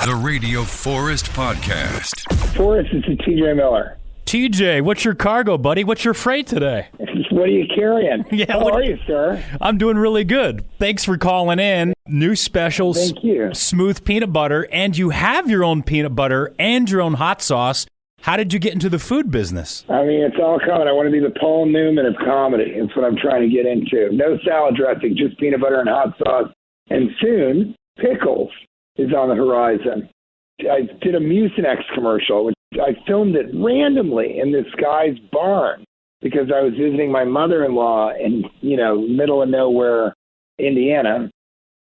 The Radio Forest Podcast. Forrest, it's a TJ Miller. TJ, what's your cargo, buddy? What's your freight today? What are you carrying? How are you, sir? I'm doing really good. Thanks for calling in. New specials. Thank you. Smooth peanut butter, and you have your own peanut butter and your own hot sauce. How did you get into the food business? I mean, it's all coming. I want to be the Paul Newman of comedy. That's what I'm trying to get into. No salad dressing, just peanut butter and hot sauce. And soon, pickles is on the horizon. I did a Mucinex commercial, which I filmed it randomly in this guy's barn because I was visiting my mother-in-law in, middle of nowhere, Indiana.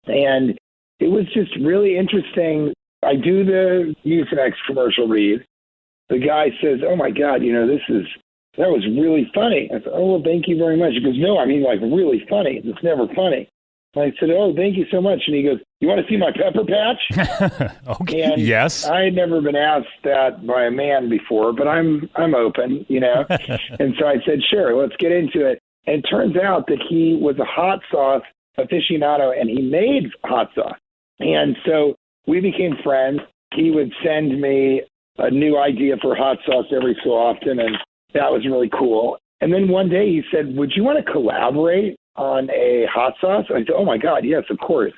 And it was just really interesting. I do the Mucinex commercial read. The guy says, "Oh my God, that was really funny." I said, "Oh, well, thank you very much." He goes, "No, I mean like really funny. It's never funny." And I said, "Oh, thank you so much." And he goes, "You want to see my pepper patch?" Okay. And yes. I had never been asked that by a man before, but I'm open, And so I said, "Sure, let's get into it." And it turns out that he was a hot sauce aficionado, and he made hot sauce. And so we became friends. He would send me a new idea for hot sauce every so often, and that was really cool. And then one day he said, "Would you want to collaborate on a hot sauce?" I said, "Oh my God, yes, of course."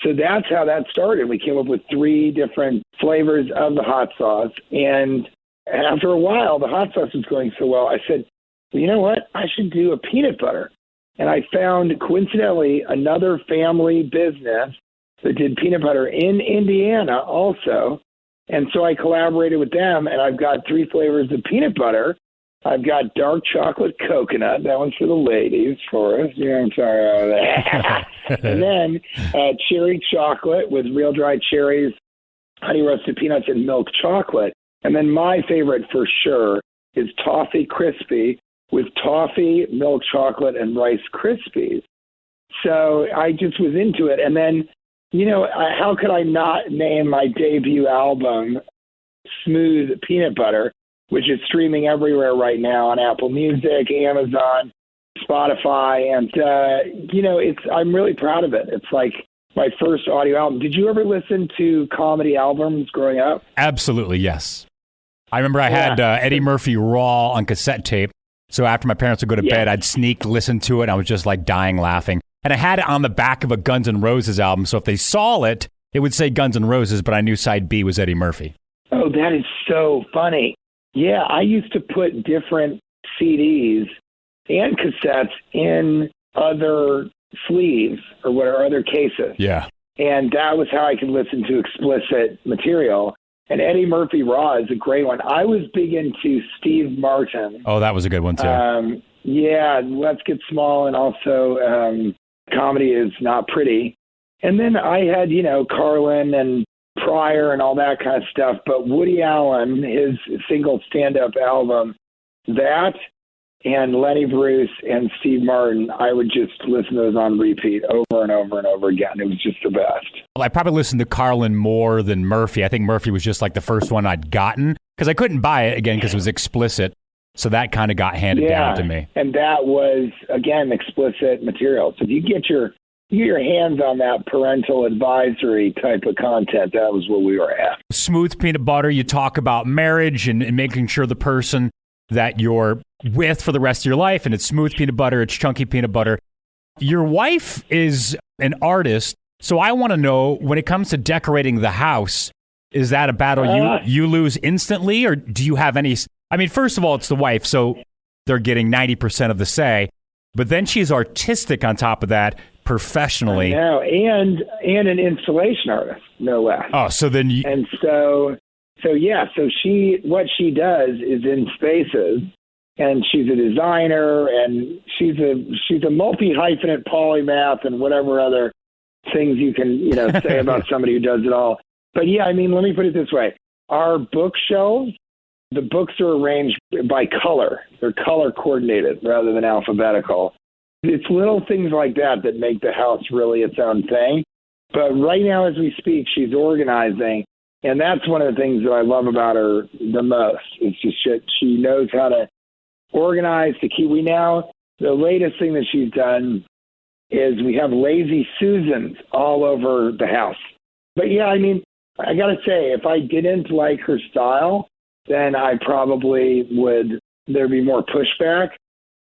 So that's how that started. We came up with 3 different flavors of the hot sauce. And after a while, the hot sauce was going so well, I said, "Well, you know what? I should do a peanut butter." And I found, coincidentally, another family business that did peanut butter in Indiana also. And so I collaborated with them, and I've got 3 flavors of peanut butter. I've got dark chocolate coconut. That one's for the ladies, for us. I'm sorry about that. And then cherry chocolate with real dried cherries, honey roasted peanuts, and milk chocolate. And then my favorite for sure is toffee crispy with toffee, milk chocolate, and Rice Krispies. So I just was into it. And then, how could I not name my debut album Smooth Peanut Butter, which is streaming everywhere right now on Apple Music, Amazon, Spotify. And, I'm really proud of it. It's like my first audio album. Did you ever listen to comedy albums growing up? Absolutely, yes. I remember I had Eddie Murphy Raw on cassette tape. So after my parents would go to bed, I'd sneak listen to it. I was just like dying laughing. And I had it on the back of a Guns N' Roses album. So if they saw it, it would say Guns N' Roses, but I knew side B was Eddie Murphy. Oh, that is so funny. Yeah, I used to put different CDs and cassettes in other sleeves or other cases. Yeah. And that was how I could listen to explicit material. And Eddie Murphy Raw is a great one. I was big into Steve Martin. Oh, that was a good one, too. Let's Get Small, and also Comedy Is Not Pretty. And then I had, Carlin and Pryor and all that kind of stuff. But Woody Allen, his single stand-up album, that and Lenny Bruce and Steve Martin, I would just listen to those on repeat over and over and over again. It was just the best. Well, I probably listened to Carlin more than Murphy. I think Murphy was just like the first one I'd gotten because I couldn't buy it again because it was explicit. So that kind of got handed down to me. And that was, again, explicit material. So if you get your hands on that parental advisory type of content, that was what we were at. Smooth peanut butter, you talk about marriage and making sure the person that you're with for the rest of your life, and it's smooth peanut butter, it's chunky peanut butter. Your wife is an artist, so I want to know, when it comes to decorating the house, is that a battle you lose instantly, or do you have any... I mean, first of all, it's the wife, so they're getting 90% of the say, but then she's artistic on top of that, professionally. I know, and an installation artist, no less. Oh, so then you... And so what she does is in spaces, and she's a designer, and she's a multi-hyphenate polymath and whatever other things you can say about somebody who does it all. But yeah, I mean, let me put it this way: our bookshelves, the books are arranged by color; they're color coordinated rather than alphabetical. It's little things like that that make the house really its own thing. But right now, as we speak, she's organizing. And that's one of the things that I love about her the most. It's just she knows how to organize the key. The latest thing that she's done is we have lazy Susans all over the house. But yeah, I mean, I got to say, if I didn't like her style, then I probably would, there'd be more pushback.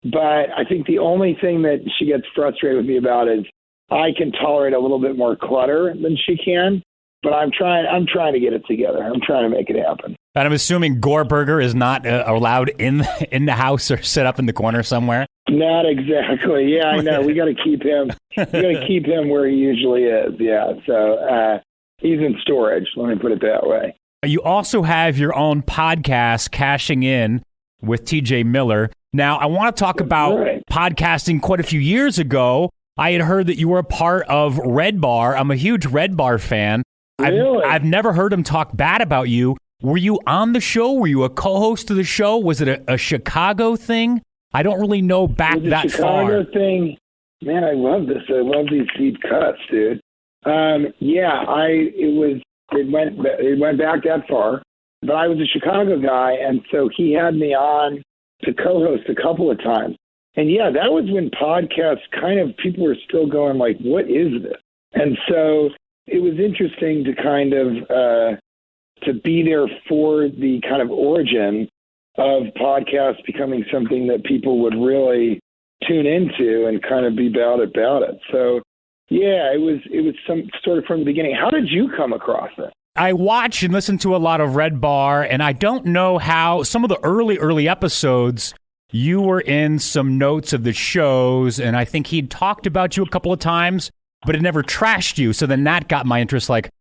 But I think the only thing that she gets frustrated with me about is I can tolerate a little bit more clutter than she can. But I'm trying to get it together. I'm trying to make it happen. And I'm assuming Gorbuger is not allowed in the house or set up in the corner somewhere. Not exactly. Yeah, I know. We got to keep him. We got to keep him where he usually is. Yeah. So he's in storage. Let me put it that way. You also have your own podcast, Cashing In, with TJ Miller. Now, I want to talk about podcasting. Quite a few years ago, I had heard that you were a part of Redbar. I'm a huge Redbar fan. Really? I've never heard him talk bad about you. Were you on the show? Were you a co-host of the show? Was it a Chicago thing? I don't really know back that Chicago far. Thing, man, I love this. I love these deep cuts, dude. It went back that far, but I was a Chicago guy, and so he had me on to co-host a couple of times. And yeah, that was when podcasts people were still going like, what is this? And so it was interesting to kind of to be there for the kind of origin of podcasts becoming something that people would really tune into and kind of be about it. So yeah, it was some sort of from the beginning. How did you come across it? I watch and listen to a lot of Redbar, and I don't know how some of the early episodes, you were in some notes of the shows, and I think he'd talked about you a couple of times, but it never trashed you. So then that got my interest. Like,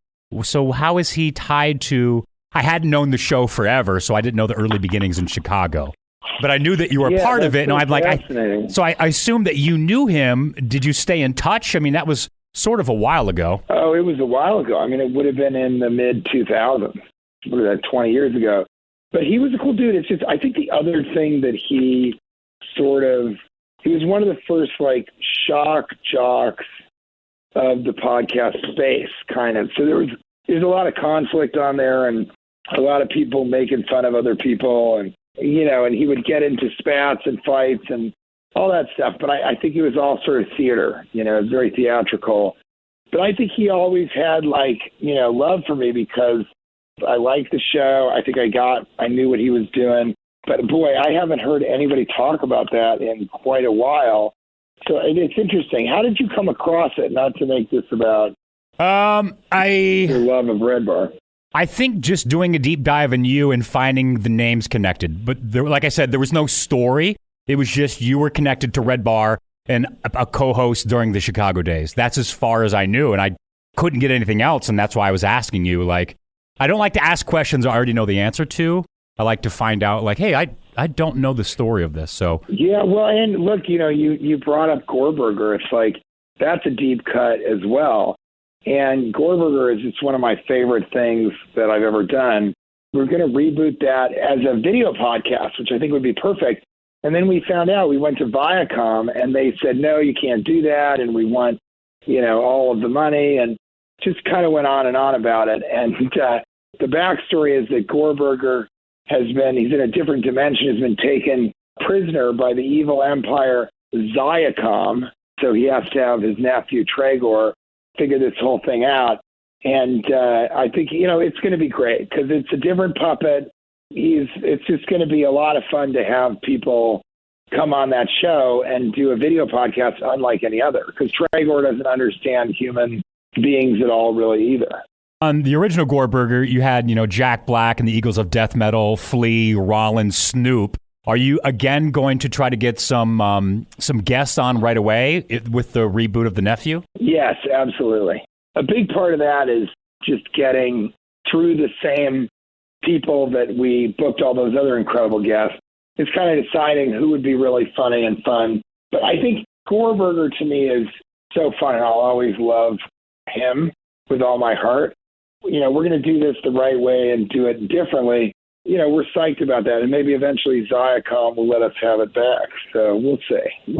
so how is he tied to? I hadn't known the show forever, so I didn't know the early beginnings in Chicago. But I knew that you were part of it, and I'm like, I assumed that you knew him. Did you stay in touch? I mean, that was sort of a while ago. Oh, it was a while ago. I mean, it would have been in the mid-2000s, 20 years ago. But he was a cool dude. It's just, I think the other thing that he was one of the first, like, shock jocks of the podcast space, kind of. So there's a lot of conflict on there and a lot of people making fun of other people, and and he would get into spats and fights and all that stuff. But I think it was all sort of theater, it was very theatrical. But I think he always had love for me because I liked the show. I think I knew what he was doing. But boy, I haven't heard anybody talk about that in quite a while. So it's interesting. How did you come across it? Not to make this about your love of Redbar. I think just doing a deep dive in you and finding the names connected. But like I said, there was no story. It was just you were connected to Redbar and a co-host during the Chicago days. That's as far as I knew, and I couldn't get anything else, and that's why I was asking you. Like, I don't like to ask questions I already know the answer to. I like to find out, like, hey, I don't know the story of this. So yeah, well, and look, you brought up Gorbuger. It's like that's a deep cut as well. And Gorbuger it's one of my favorite things that I've ever done. We're going to reboot that as a video podcast, which I think would be perfect. And then we found out, we went to Viacom and they said, no, you can't do that. And we want, all of the money, and just kind of went on and on about it. And the backstory is that Gorbuger he's in a different dimension, has been taken prisoner by the evil empire Viacom. So he has to have his nephew Tregor figure this whole thing out. And I think, it's going to be great because it's a different puppet. It's just going to be a lot of fun to have people come on that show and do a video podcast unlike any other, because Tregor doesn't understand human beings at all really either. On the original Gorbuger, you had, Jack Black and the Eagles of Death Metal, Flea, Rollins, Snoop. Are you again going to try to get some guests on right away with the reboot of The Nephew? Yes, absolutely. A big part of that is just getting through the same people that we booked all those other incredible guests. It's kind of deciding who would be really funny and fun. But I think Gorbuger to me is so fun, and I'll always love him with all my heart. We're going to do this the right way and do it differently. We're psyched about that, and maybe eventually Viacom will let us have it back. So we'll see.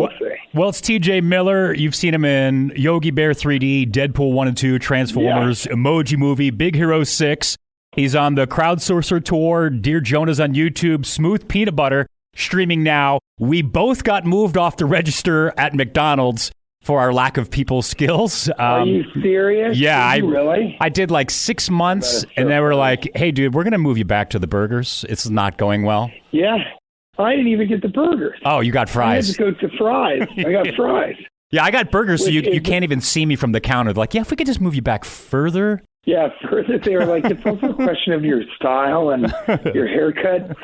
Well, it's TJ Miller. You've seen him in Yogi Bear 3D, Deadpool 1 and 2, Transformers, Emoji Movie, Big Hero 6. He's on the Crowdsourcer Tour, Dear Jonah's on YouTube, Smooth Peanut Butter, streaming now. We both got moved off the register at McDonald's for our lack of people skills. Are you serious? Yeah. Really? I did like 6 months, and they were like, hey, dude, we're going to move you back to the burgers. It's not going well. Yeah. I didn't even get the burgers. Oh, you got fries. I had to go to fries. I got fries. Yeah, I got burgers, so you can't even see me from the counter. They're like, yeah, if we could just move you back further. Yeah, further they were like, it's also a question of your style and your haircut.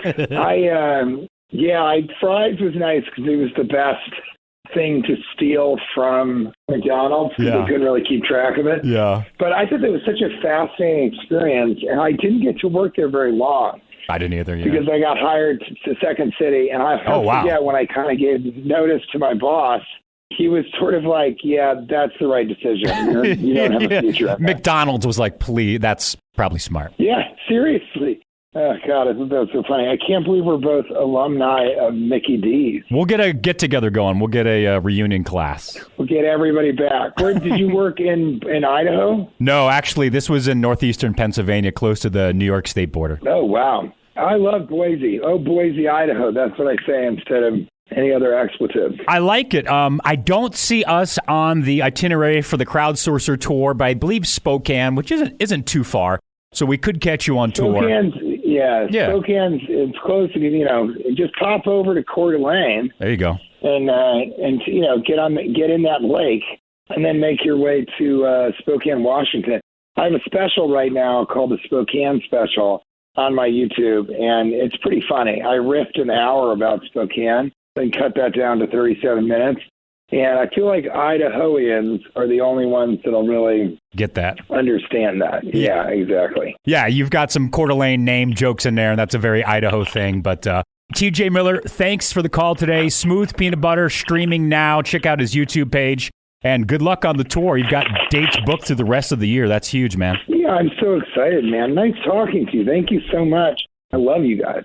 Fries was nice because it was the best thing to steal from McDonald's because they couldn't really keep track of it. Yeah. But I thought it was such a fascinating experience, and I didn't get to work there very long. I didn't either, yeah. Because I got hired to Second City, and I forget when I kind of gave notice to my boss, he was sort of like, yeah, that's the right decision. You don't have a future. McDonald's was like, please, that's probably smart. Yeah, seriously. Oh, God, I thought that was so funny. I can't believe we're both alumni of Mickey D's. We'll get a get-together going. We'll get a reunion class. We'll get everybody back. Where did you work in Idaho? No, actually, this was in northeastern Pennsylvania, close to the New York state border. Oh, wow. I love Boise. Oh, Boise, Idaho. That's what I say instead of any other expletive. I like it. I don't see us on the itinerary for the Crowdsourcer tour, but I believe Spokane, which isn't too far. So we could catch you on tour. Spokane's it's close to, just pop over to Coeur d'Alene. There you go. And get in that lake and then make your way to Spokane, Washington. I have a special right now called the Spokane Special on my YouTube, and it's pretty funny. I riffed an hour about Spokane and cut that down to 37 minutes. And I feel like Idahoans are the only ones that'll really get that, understand that. Yeah, exactly. Yeah, you've got some Coeur d'Alene name jokes in there, and that's a very Idaho thing. But TJ Miller, thanks for the call today. Smooth Peanut Butter streaming now. Check out his YouTube page. And good luck on the tour. You've got dates booked through the rest of the year. That's huge, man. Yeah, I'm so excited, man. Nice talking to you. Thank you so much. I love you guys.